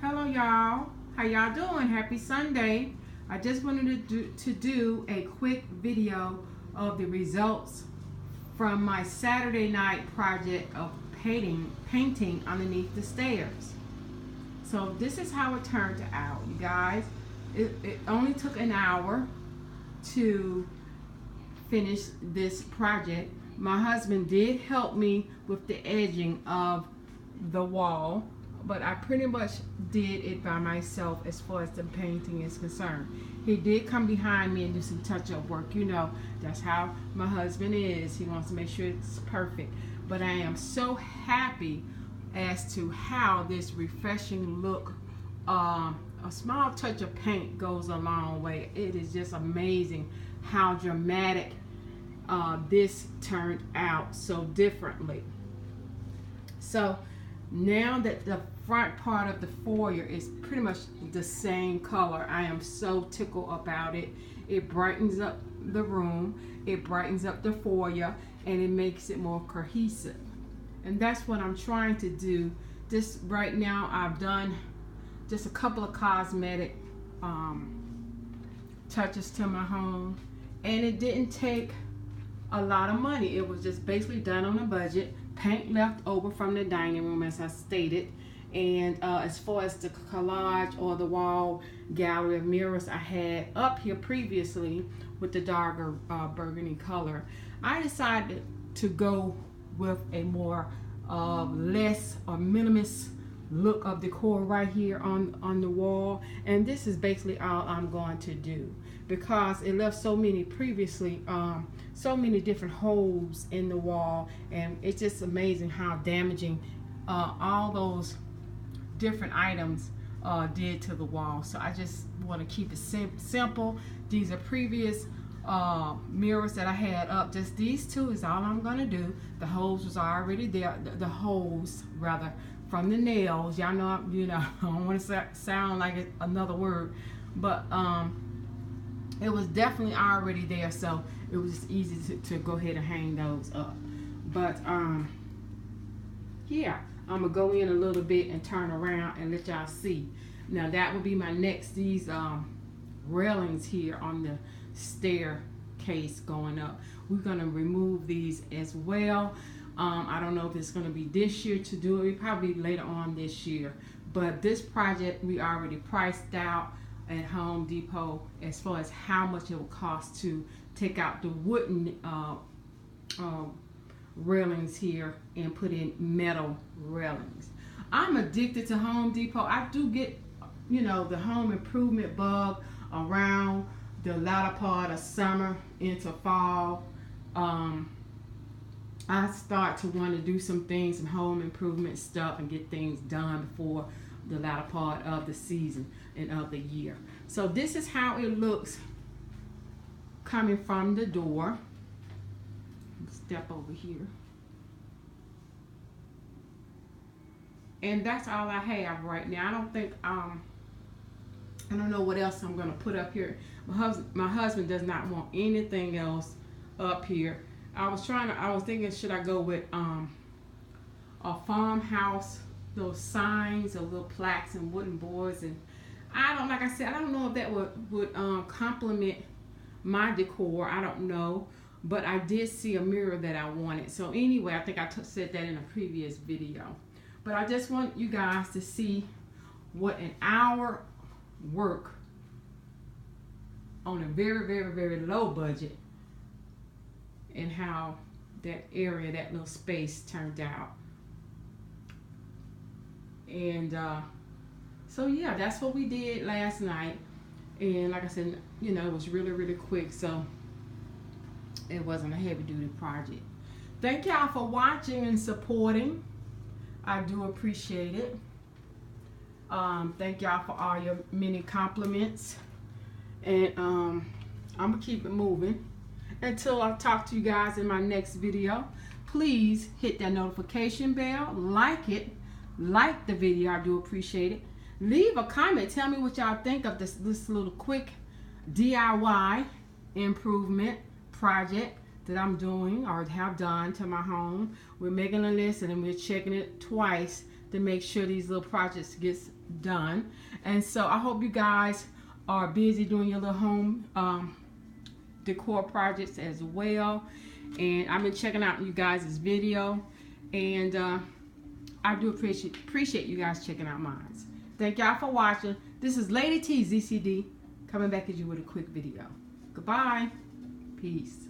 Hello y'all, how y'all doing? Happy Sunday. I just wanted to do a quick video of the results from my Saturday night project of painting underneath the stairs. So this is how it turned out, you guys. It only took an hour to finish this project. My husband did help me with the edging of the wall, but I pretty much did it by myself as far as the painting is concerned. He did come behind me and do some touch-up work. You know, that's how my husband is. He wants to make sure it's perfect. But I am so happy as to how this refreshing look, a small touch of paint goes a long way. It is just amazing how dramatic this turned out so differently. So now that the front part of the foyer is pretty much the same color, I am so tickled about it. It brightens up the room, it brightens up the foyer, and it makes it more cohesive. And that's what I'm trying to do. This right now, I've done just a couple of cosmetic touches to my home, and it didn't take a lot of money. It was just basically done on a budget. Paint left over from the dining room, as I stated. And as far as the collage or the wall gallery of mirrors I had up here previously with the darker burgundy color, I decided to go with a more less or minimalist look of decor right here on the wall. And this is basically all I'm going to do, because it left so many previously so many different holes in the wall, and it's just amazing how damaging all those different items did to the wall. So I just want to keep it simple. These are previous mirrors that I had up. Just these two is all I'm going to do. The holes was already there. The holes rather from the nails. Y'all know, I don't want to sound like another word, but it was definitely already there, so it was just easy to go ahead and hang those up. But yeah, I'm gonna go in a little bit and turn around and let y'all see. Now that would be my next. These railings here on the staircase going up, we're gonna remove these as well. I don't know if it's gonna be this year to do it, probably later on this year. But this project we already priced out at Home Depot as far as how much it will cost to take out the wooden railings here and put in metal railings. I'm addicted to Home Depot. I do get, the home improvement bug around the latter part of summer into fall. I start to want to do some things, some home improvement stuff, and get things done before the latter part of the season and of the year. So this is how it looks coming from the door. Step over here. And that's all I have right now. I don't think I don't know what else I'm gonna put up here. My husband does not want anything else up here. I was thinking, should I go with a farmhouse, those signs or little plaques and wooden boards, and like I said, I don't know if that would complement my decor. I don't know, but I did see a mirror that I wanted. So anyway, I think I said that in a previous video. But I just want you guys to see what an hour work on a very, very, very low budget, and how that area, that little space turned out. And so yeah, that's what we did last night. And like I said, it was really, really quick, so it wasn't a heavy duty project. Thank y'all for watching and supporting. I do appreciate it. Thank y'all for all your many compliments. And I'm gonna keep it moving until I talk to you guys in my next video. Please hit that notification bell, like the video. I do appreciate it. Leave a comment. Tell me what y'all think of this little quick DIY improvement project that I'm doing or have done to my home. We're making a list and then we're checking it twice to make sure these little projects gets done. And so I hope you guys are busy doing your little home decor projects as well. And I've been checking out you guys' video, and I do appreciate you guys checking out mine. Thank y'all for watching. This is Lady T ZCD coming back at you with a quick video. Goodbye. Peace.